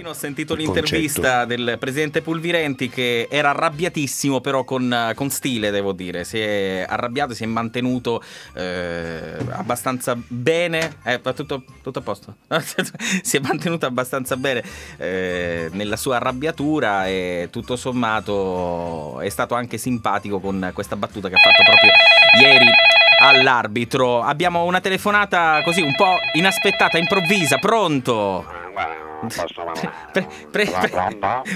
Ho sentito l'intervista del presidente Pulvirenti che era arrabbiatissimo, però con stile, devo dire. Si è arrabbiato, si è mantenuto abbastanza bene. Tutto a posto? Si è mantenuto abbastanza bene nella sua arrabbiatura e tutto sommato è stato anche simpatico con questa battuta che ha fatto proprio ieri all'arbitro. Abbiamo una telefonata così un po' inaspettata, improvvisa. Pronto?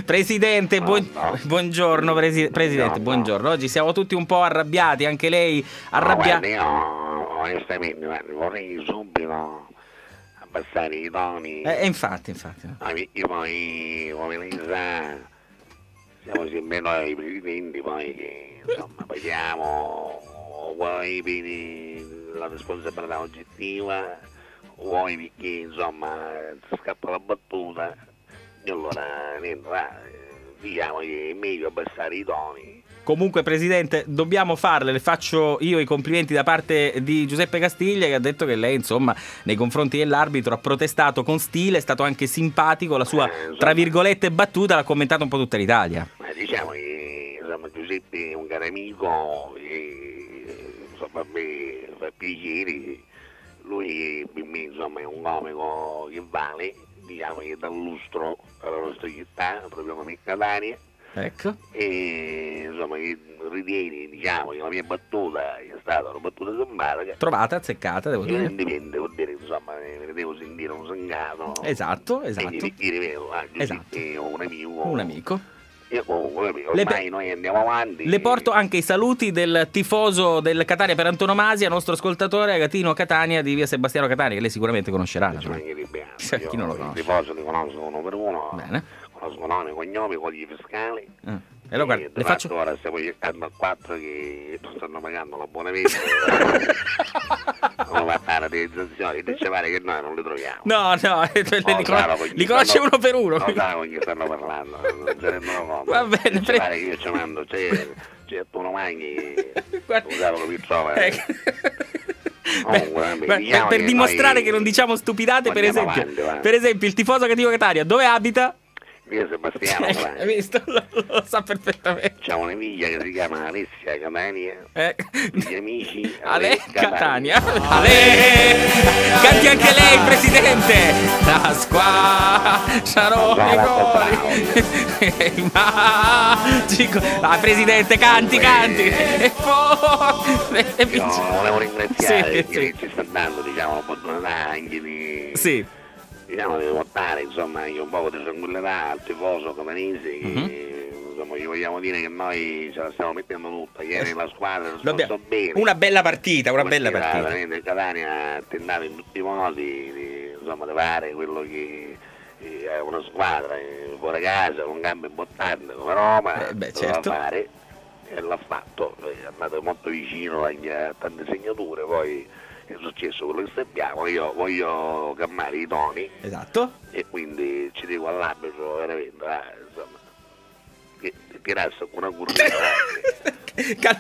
Presidente, buongiorno Presidente, buongiorno. Oggi siamo tutti un po' arrabbiati, anche lei arrabbiata. Io onestamente vorrei subito abbassare i toni. Infatti. Io poi, come lei sa, siamo sempre noi presidenti poi che insomma paghiamo vuoi per la responsabilità oggettiva, vuoi perché insomma scappa la battuta, e allora niente, diciamo che è meglio abbassare i toni. Comunque Presidente, dobbiamo farle, le faccio io i complimenti da parte di Giuseppe Castiglia, che ha detto che lei insomma nei confronti dell'arbitro ha protestato con stile, è stato anche simpatico, la sua tra virgolette battuta l'ha commentato un po' tutta l'Italia. Ma diciamo che insomma Giuseppe è un caro amico e insomma a me fa piacere. Lui per me insomma è un comico che vale, diciamo che dà lustro alla nostra città, proprio come Catania. Ecco. E insomma che ritieni, diciamo, che la mia battuta è stata una battuta simpatica. Trovata, azzeccata, devo dire. Evidentemente vuol dire insomma ne devo sentire un sangato. Esatto. Quindi ti rivedo, Giuseppe è un amico. E comunque ormai noi andiamo avanti. Le porto anche i saluti del tifoso del Catania per antonomasia, nostro ascoltatore Agatino Catania di via Sebastiano Catania, che lei sicuramente conoscerà. Chi non lo conosce? I tifosi li conosco uno per uno. Bene. Conosco nome, cognomi, cogli fiscali. E allora, guarda, le faccio... Ora stiamo cercando a 4 che non stanno pagando la buona vita. Non va a fare la realizzazione, invece pare che noi non li troviamo. No, li conosce uno per uno. Non so con chi stanno parlando, non si rendono conto. Va bene, pare che io ci mando, c'è tu non manchi, usavo che trova. Per dimostrare che non diciamo stupidate, per esempio, il tifoso cattivo Catania, dove abita? Via Sebastiano Catania. Hai visto? Lo sa perfettamente. C'è una figlia che si chiama Alessia Catania. Gli amici Ale Catania. Ale! Canti anche lei, Presidente! La squadra magico. Presidente, canti! E poi volevo ringraziare chi ci sta dando, diciamo, l'opportunità anche di... Sì. Diciamo di portare insomma un po' di tranquillità al tifoso catanese che insomma gli vogliamo dire che noi ce la stiamo mettendo tutta. Ieri la squadra ha fatto bene, una bella partita. Il Catania ha tentato in tutti i modi di fare quello che è una squadra fuori casa con gambe imbottate come Roma, certo. Fare, e l'ha fatto, è andato molto vicino a tante segnature, poi è successo quello che sappiamo. Io voglio calmare i toni, esatto, e quindi ci dico all'arbitro veramente insomma che tirasse una curva. Piano,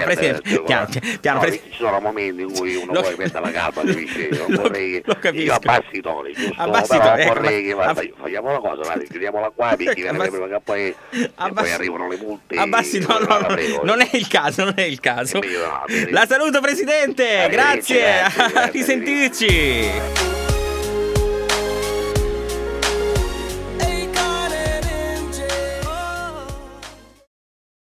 Presidente. Ci sono momenti in cui uno poi mette la calma, capisci? Io abbassi i toni, giusto? Vorrei che facciamo una cosa, chiudiamola qua perché prima che poi arrivano le multe. Non è il caso. La saluto, Presidente, grazie. A risentirci.